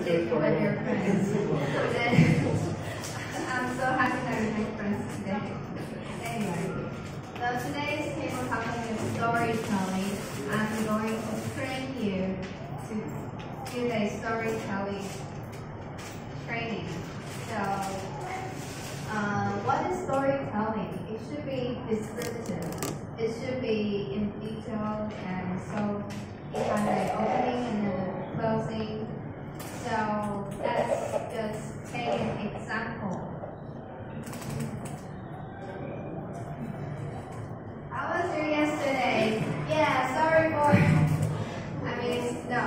did with your friends. I'm so happy that we make friends today. Anyway, so today's table topic is storytelling. I'm going to train you to do a storytelling training. So, what is storytelling? It should be descriptive. It should be in detail, and so it has an opening and a closing. So let's just take an example. How was your yesterday? Yeah, sorry for, no.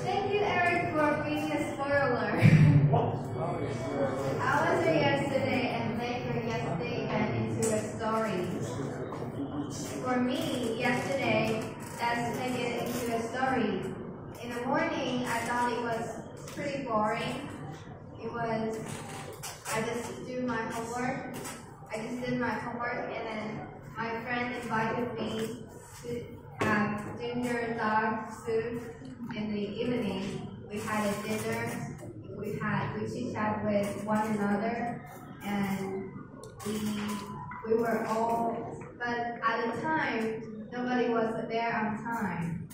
Thank you, Eric, for being a spoiler. How was your yesterday, and make your yesterday event into a story? For me, yesterday, let's make it into a story. In the morning, I thought it was pretty boring. I just did my homework, and then my friend invited me to have ginger dog soup in the evening. We had a dinner. We chit-chat with one another, and we were all, but at the time, nobody was there on time.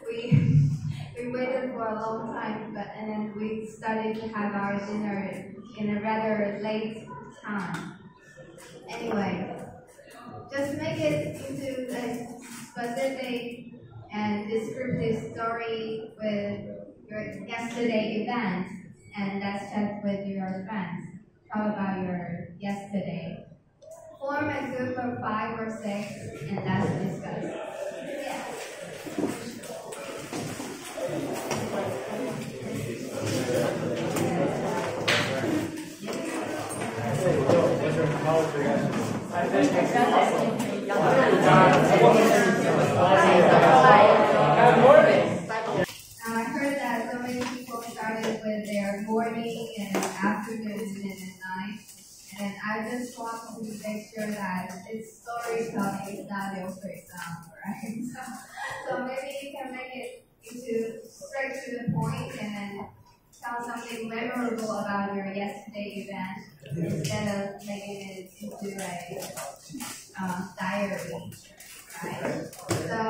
we waited for a long time, and then we started to have our dinner in a rather late time. Anyway, just make it into a specific and descriptive story with your yesterday event, and let's chat with your friends. Talk about your yesterday. Form a group of 5 or 6, and let's discuss. Yeah. I heard that so many people started with their morning and afternoon and night, and I just want to make sure that it's storytelling, it's not your exam, right? So maybe you can make it into straight to the point and then tell something memorable about your yesterday event instead of making it into a diary, right? So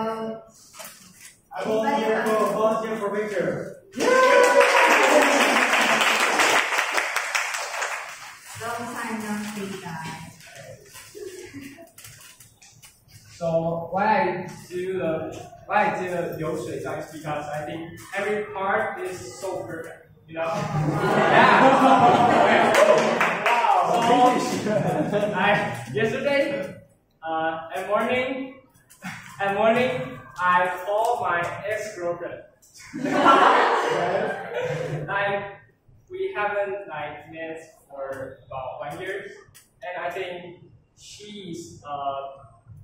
I volunteer for picture. Long time no see, guys. So why I do the 流水账 is because I think every part is so perfect, you know? Yeah. Wow. So yesterday at morning I called my ex-girlfriend. We haven't met for about 1 year, and I think she's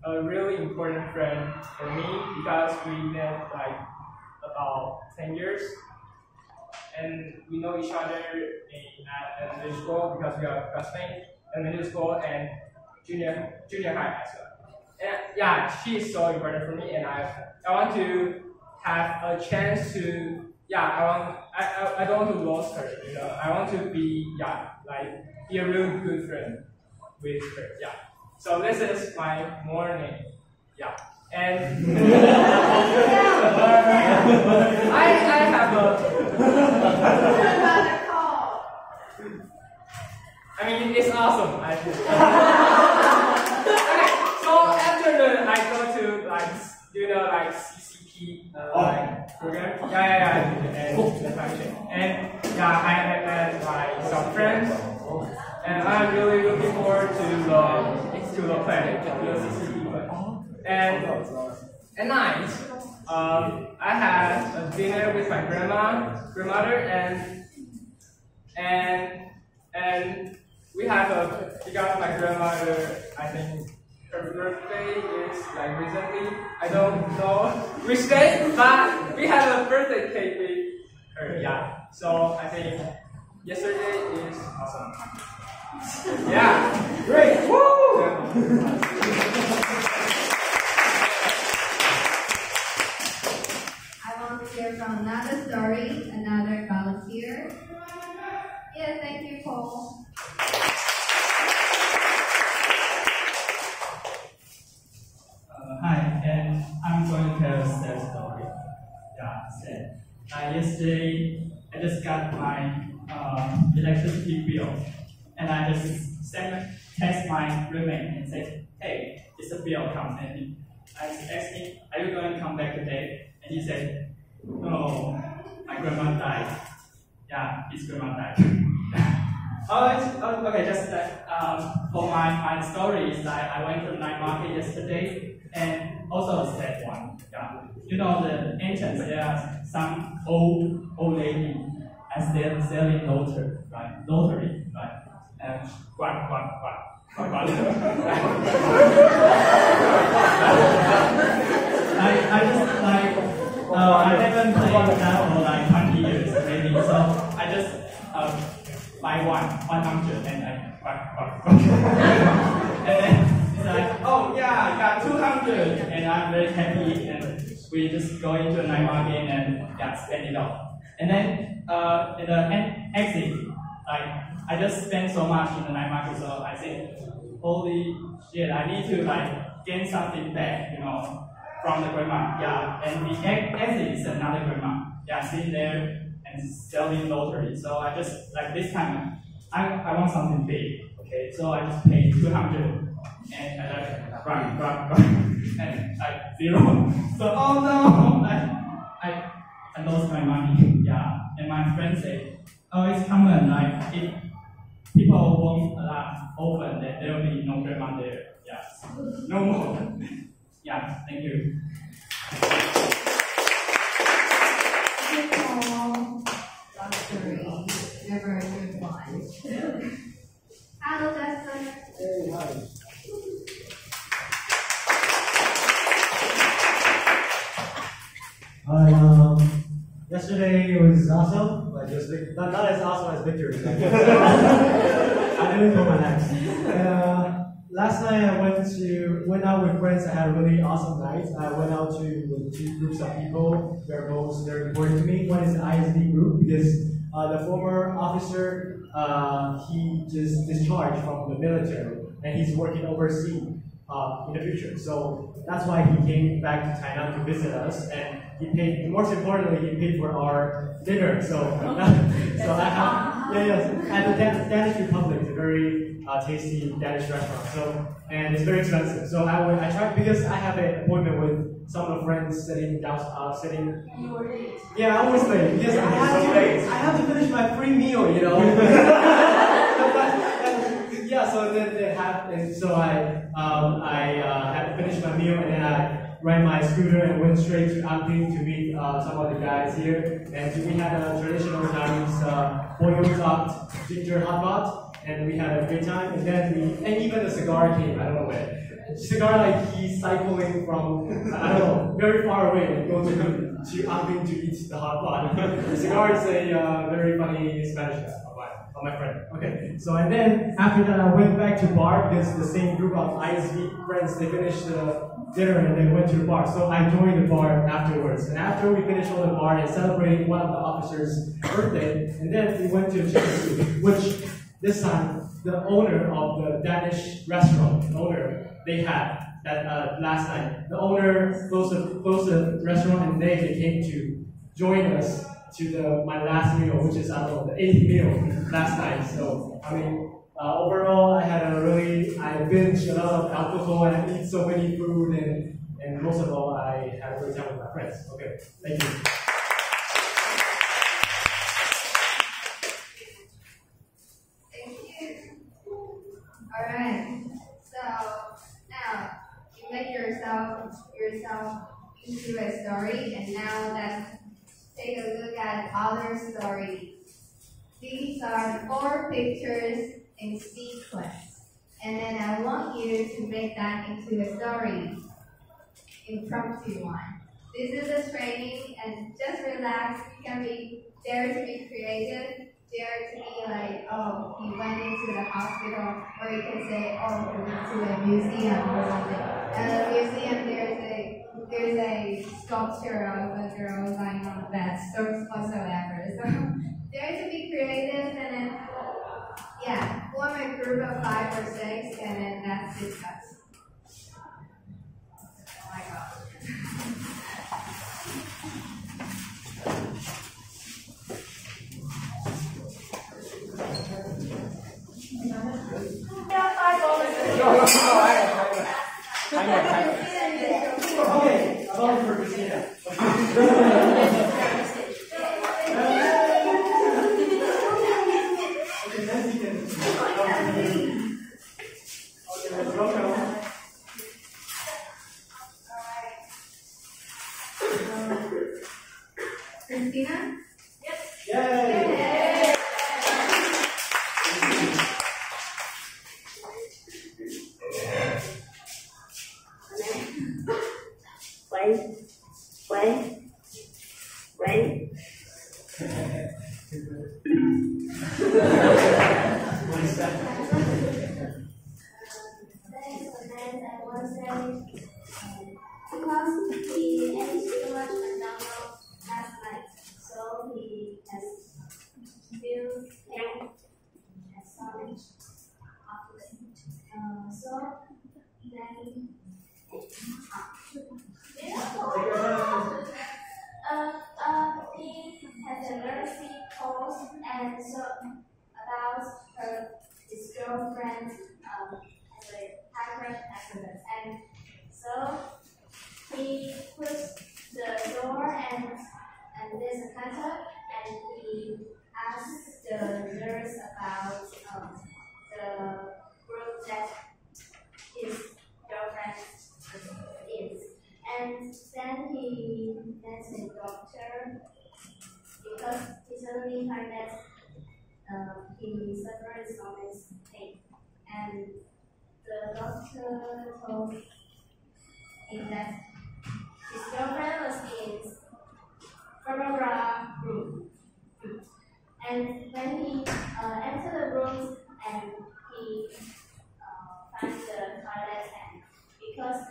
a really important friend for me because we met about 10 years, and we know each other at elementary school because we are classmates in elementary school and junior high as well. And yeah, she is so important for me, and I want to have a chance to I don't want to lose her, you know. I want to be a really good friend with her. Yeah. So this is my morning. Yeah. And I have it's awesome. Okay, so afternoon I go to CCP program. And I met some friends, and I'm really looking forward to the plan, the CCP plan. And at night, I had a dinner with my grandmother, and we have because my grandmother, I think her birthday is recently. I don't know which day, but we had a birthday cake with her. Yeah. So I think yesterday is awesome. Yeah. Great. Woo! I want to hear hear from another story, another volunteer. Yeah, thank you, Paul. Hi, and I'm going to tell a sad story. Yeah, sad. Yesterday, I just got my electricity bill, and I just text my roommate and said, "Hey, it's a bill come." And I asked him, "Are you going to come back today?" And he said, "No, my grandma died." Yeah, his grandma died. Okay. Just that for my story is that I went to the night market yesterday, and also a sad one. Yeah, you know the entrance there are some old lady as they're selling lottery, right? And quack quack quack quack quack. I just like I haven't played that for like 20 years maybe, so I just buy 100 and I quack quack quack. And then it's like, oh yeah, I got 200 and I'm very happy, and we just go into a night market and spend it all. And then in the exit, like I just spent so much in the night market, so I think, holy shit, I need to like gain something back, from the grandma. Yeah, and the exit is another grandma. Yeah, sitting there and selling lottery. So I just like this time I want something big. Okay, so I just paid 200 and I like run and like 0. So oh no, I lost my money. Yeah, and my friend said, oh, it's common. Like if people won't laugh often, then there will be no grandma there. Yes, no more. Yeah, thank you. Never a good one. Hello, Justin. Hey, hi. Hi. Yesterday was awesome, but just not as awesome as Victor's. I didn't go my next. Last night I went out with friends. I had a really awesome night. I went out with 2 groups of people. They're very important to me. One is the ISD group because the former officer he just discharged from the military and he's working overseas in the future. So that's why he came back to Thailand to visit us, and he paid. Most importantly, he paid for our dinner. So I have at the Danish Republic, it's a very tasty Danish restaurant. So and it's very expensive. So I tried because I have an appointment with some of the friends sitting down. You were late. Yeah, I was late because I have to finish my free meal. Yeah, so then they have, and so I had to finish my meal, and then I ran my scooter and went straight to Amping to meet some of the guys here. And we had a traditional Chinese boiled chopped ginger hot pot, and we had a great time. And then and even the cigar came. I don't know where. Cigar, like he's cycling from I don't know very far away and go to Amping to eat the hot pot. Cigar is a very funny Spanish guy. Oh, my friend. Okay. So and then after that I went back to bar because the same group of ISV friends, they finished the dinner and they went to the bar. So I joined the bar afterwards. And after we finished on the bar and celebrating one of the officers' birthday, and then we went to Chicken which this time the owner of the Danish restaurant, they had that last night. The owner closed the restaurant and they came to join us to my last meal, which is the 8th meal last night. So I mean, overall, I binged a lot of alcohol and I eat so many food, and most of all, I had a great time with my friends. Okay, thank you. Thank you. All right. So now you make yourself into a story, and now let's take a look at other stories. These are 4 pictures in sequence, and then I want you to make that into a story, impromptu one. This is a training, and just relax. You can dare to be creative, dare to be like, oh, he went into the hospital, or you can say, oh, he went to a museum or something. And the museum, there's a there's a sculpture of a girl lying on a bed, so whatsoever. So there to be creative, and then yeah, form a group of 5 or 6, and then that's discuss. Oh my god. Okay, about for Christina. Christina? Yay! Yay! Wait. What is that? Because he ate too much McDonald's last night, so he has feel pain and stomach after. So then he has a nursing course and so about his girlfriend has a car accident, and so he puts the door and there's a cutter, and he asks the nurse about the group that his girlfriend is, and then he gets a doctor because he suddenly heard that he suffers from his pain, and the doctor told him that his girlfriend was in Barbara room, and when he entered the room and he finds the toilet, and because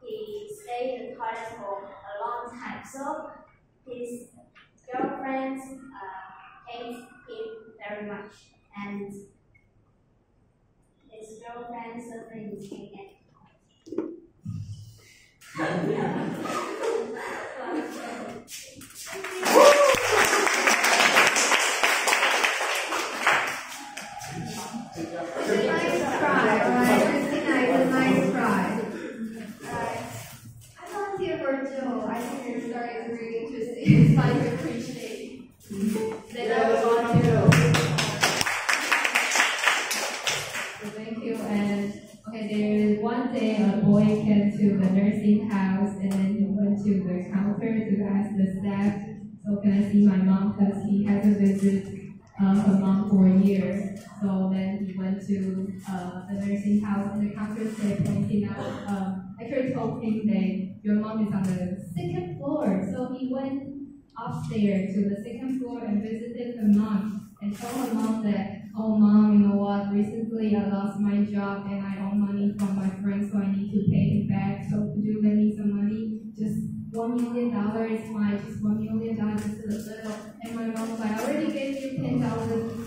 he stayed in the toilet for a long time, so his girlfriend hates him very much, and his girlfriend suffering his pain. Nice try, alright? Christina, it's a nice try. Alright. I volunteer for Jill. I think your story is really interesting. It's like appreciate. Then I will volunteer. So thank you. And okay, there is one day a boy came to the nursing house, and then he went to the counter to ask the staff, so can I see my mom, because he hasn't visited her mom for a year. So then he went to the nursing house, and the counter said, pointing out, actually told him that your mom is on the 2nd floor. So he went upstairs to the 2nd floor and visited her mom, and told her mom that, oh mom, you know what, recently I lost my job and I owe money from my friend, so I need to pay it back. So could you lend me some money? Just $1 million is fine, just $1 million, just a little. And my mom was like, I already gave you $10,000.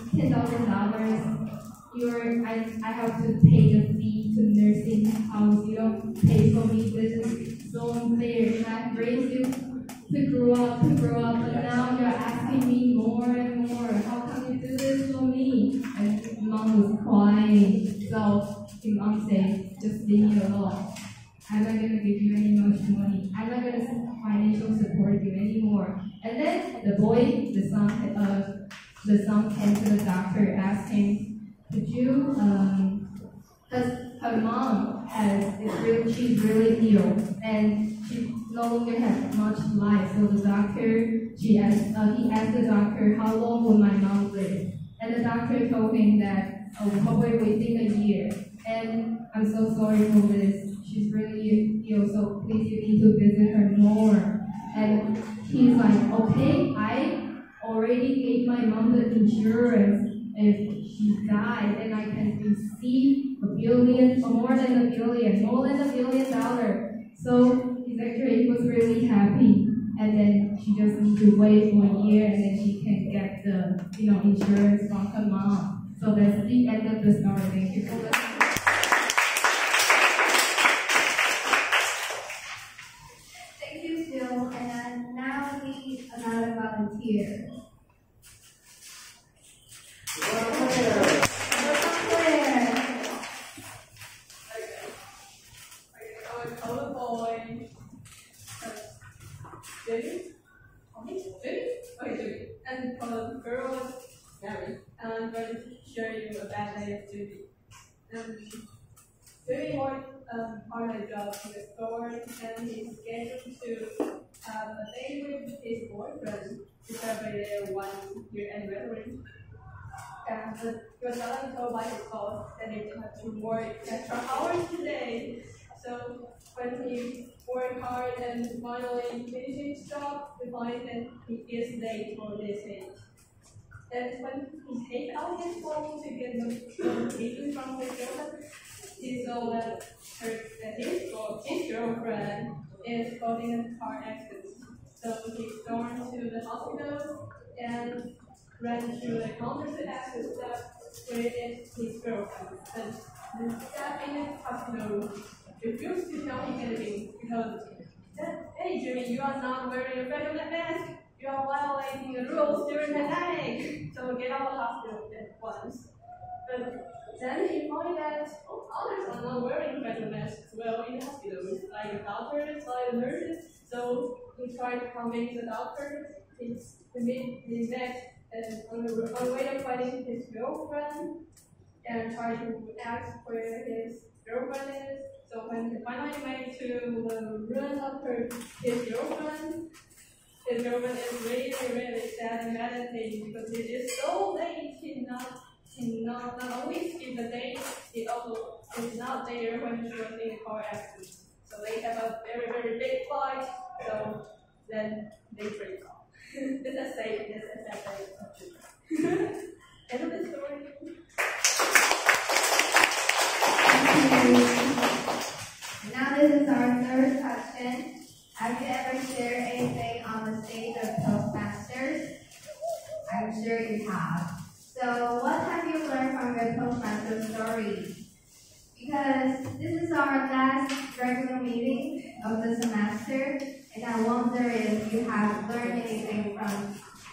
I have to pay the fee to nursing house. You don't pay for me. This is so unfair. I raised you to grow up, but now you're asking me more and more. How come you do this for me? And mom was crying. So the mom said, just leave me alone. I'm not going to give you any much money. I'm not going to financial support you anymore. And then the boy, the son came to the doctor, asked him, could you, because her mom she's really ill, and she no longer has much life. So the doctor, he asked the doctor, how long will my mom live? And the doctor told him that, probably within a year. And I'm so sorry for this. She's really ill, so please you need to visit her more. And he's like, okay, I already gave my mom the insurance. If she died, then I can receive $1 billion, or more than $1 billion, more than $1 billion. So he he was really happy. And then she just needs to wait 1 year, and then she can get the insurance from her mom. So that's the end of the story. Thank you for listening. Thank you, Phil. And now we need another volunteer. And the girl was Mary. And I'm going to show you a bad day of Judy. Judy worked part of the job in the store, and he's scheduled to have a date with his boyfriend to celebrate their 1 year anniversary. But he was suddenly told by his boss that he had to work extra hours today. So when he worked hard and finally finished his job, we find that he is late for this date. And when he takes out his phone to get notification from his girlfriend, he saw that his girlfriend is caught in a car accident. So he stormed to the hospital and ran to the counter to ask the staff where is his girlfriend. And the staff in the hospital refused to tell him anything because, hey Jimmy, you are not wearing a regular mask. You are violating the rules during the pandemic. So get out of the hospital at once. But then he found that others are not wearing regular masks as well in the hospital, like the doctors, like the nurses. So he tried to convince the doctor. He met on the way of finding his girlfriend and tried to ask where his girlfriend is. So when he finally made to the room of his girlfriend is really, really sad and mad at him because it is so late. He not only skipped the date, he also is not there when she was in a car accident. So they have a very, very big fight. So then they break up. This is sad day. End of the story. Now this is our third question. Have you ever shared anything on the stage of Toastmasters? I'm sure you have. So what have you learned from your Toastmaster story? Because this is our last regular meeting of the semester, and I wonder if you have learned anything from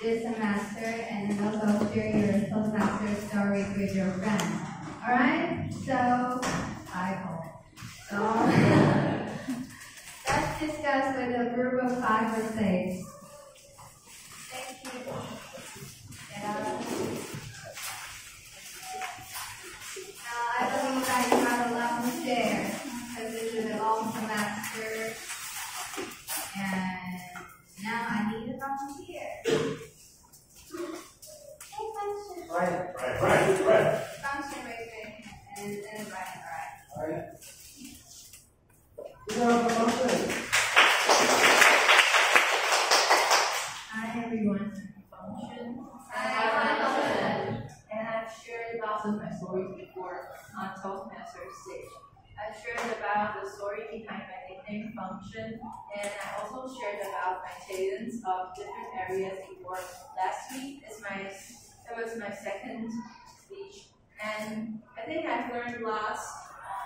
this semester and also share your Toastmaster story with your friends. Alright? So, I hope. So, let's discuss with a group of 5 or 6. Thank you. I believe that you have a lot to share because this is a long semester. And now I need a volunteer. Hey, function. Right. Function, raise your hand. And right, all right. Hi everyone, Function. And I've shared lots of my stories before on Toastmasters stage. I've shared about the story behind my nickname Function, and I also shared about my talents of different areas before. Last week it was my second speech, and I think I've learned lots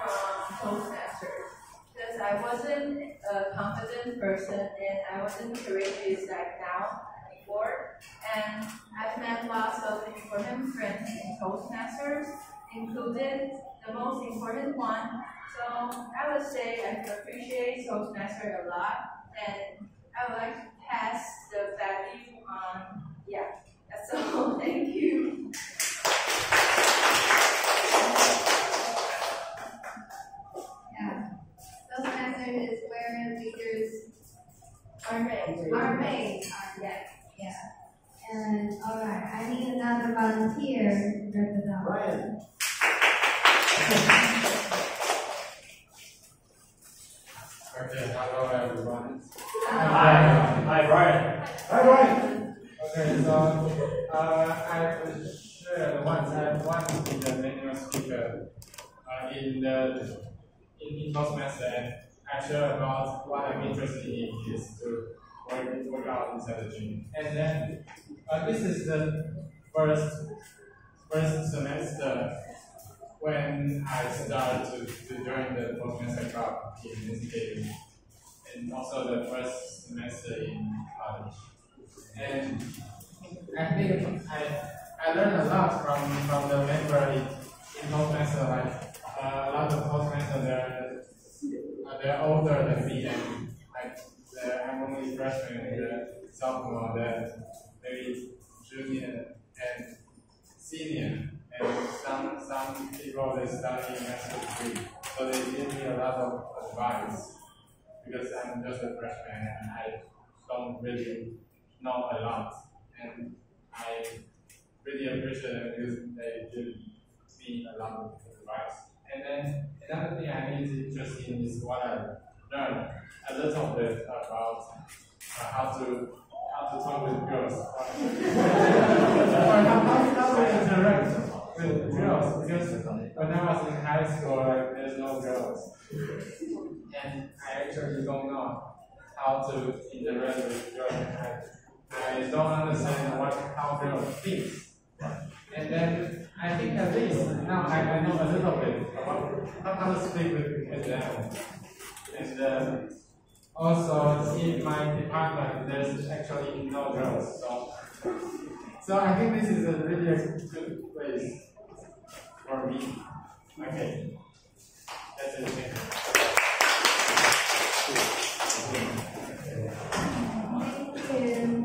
from Toastmasters. Because I wasn't a confident person and I wasn't courageous like now before. And I've met lots of important friends in Toastmasters, including the most important one. So I would say I appreciate Toastmasters a lot, and I would like to pass the value on. Yeah, that's all. Thank you. Yeah. Toastmasters is where leaders Are made. are made. Yeah. And all right, I need another volunteer. Brian. Okay, hello everyone. Hi, Brian. Hi, Brian. Okay, so I will share once I want to be the manual speaker in Toastmaster, and I share about what I'm interested in is to work out inside the gym. And then this is the first semester when I started to join the Postmaster Club in institute, and also the first semester in college. And I think I learned a lot from the member in Postmaster. Like a lot of Postmaster, they're older than me, and like I'm only freshman and sophomore, they're maybe junior and senior, and some people they study master degree, so they give me a lot of advice because I'm just a freshman and I don't really know a lot, and I really appreciate them because they give me a lot of advice. And then another thing I'm interested in is what I learned a little bit about how to talk with girls, or how to interact with girls. Because when I was in high school, like there's no girls, and I actually don't know how to interact with girls. I don't understand how girls think. And then I think at least now I know a little bit about how to speak with them. And also in my department there's actually no girls, so I think this is a really good place for me. Okay, that's it.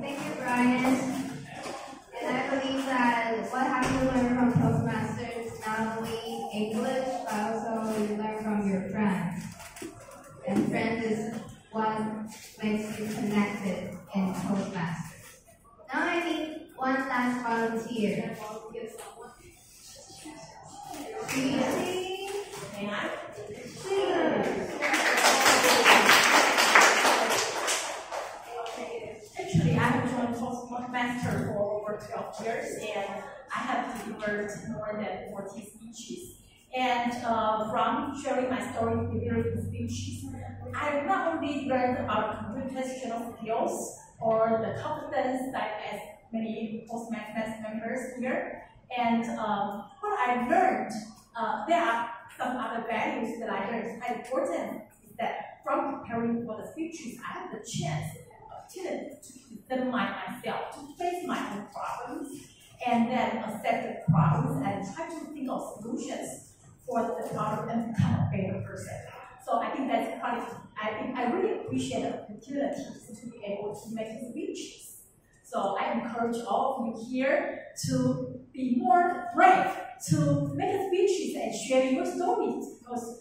Thank you, Brian. And I believe that what have you learned from Toastmasters is not only English, but also you learn from your friends. And friends is what makes you connected in Toastmasters. Now I need one last volunteer. Actually, I have joined Toastmaster for over 12 years, and I have delivered more than 40 speeches. And from sharing my story delivering speeches, I not only learned about computational skills or the competence that as many Toastmasters members here, and what I learned, there are some other values that I learned. Quite important is that from preparing for the speeches, I have the chance to present myself, to face my own problems, and then accept the problems and try to think of solutions for the problem and become a better person. So I think that's probably, I really appreciate the opportunities to be able to make speeches. So I encourage all of you here to be more brave to make speeches and share your stories, because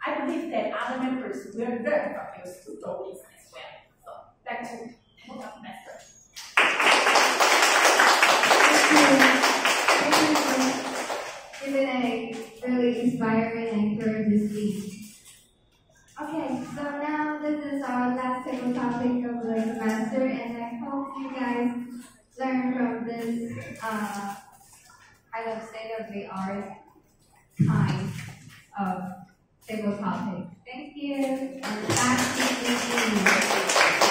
I believe that other members will learn from your stories as well. So back to Master. Thank you. It's been a really inspiring and encouraging speech. Okay, so now this is our last table topic of the semester, and I hope you guys learn from this kind of state-of-the-art kind of table topic. Thank you, and back to you.